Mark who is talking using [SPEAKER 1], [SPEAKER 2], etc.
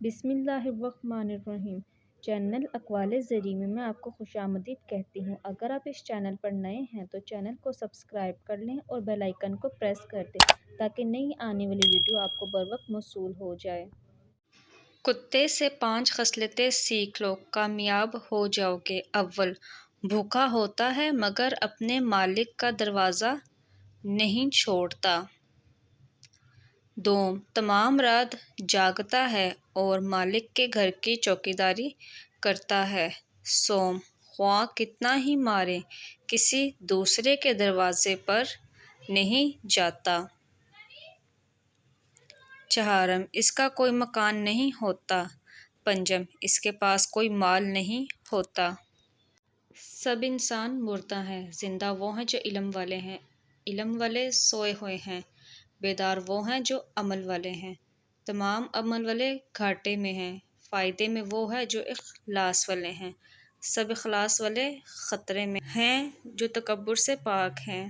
[SPEAKER 1] بسم اللہ الرحمن الرحیم۔ چینل اقوال زرعی میں آپ کو خوش آمدید کہتی ہوں۔ اگر آپ اس چینل پر نئے ہیں تو چینل کو سبسکرائب کر لیں اور بیل آئیکن کو پریس کر دیں تاکہ نئی آنے والی ویڈیو آپ کو بروقت موصول ہو جائے۔
[SPEAKER 2] کتے سے 5 خصلتیں سیکھ لو، کامیاب ہو جاؤ گے۔ اول، بھوکا ہوتا ہے مگر اپنے مالک کا دروازہ نہیں چھوڑتا۔ دوم، تمام رات جاگتا ہے اور مالک کے گھر کی چوکیداری کرتا ہے۔ سوم، خواہ کتنا ہی مارے کسی دوسرے کے دروازے پر نہیں جاتا۔ چہارم، اس کا کوئی مکان نہیں ہوتا۔ پنجم، اس کے پاس کوئی مال نہیں ہوتا۔ سب انسان مردہ ہیں، زندہ وہ ہیں جو علم والے ہیں۔ علم والے سوئے ہوئے ہیں، بیدار وہ ہیں جو عمل والے ہیں۔ تمام عمل والے گھاٹے میں ہیں، فائدے میں وہ ہیں جو اخلاص والے ہیں۔ سب اخلاص والے خطرے میں ہیں جو تکبر سے پاک ہیں۔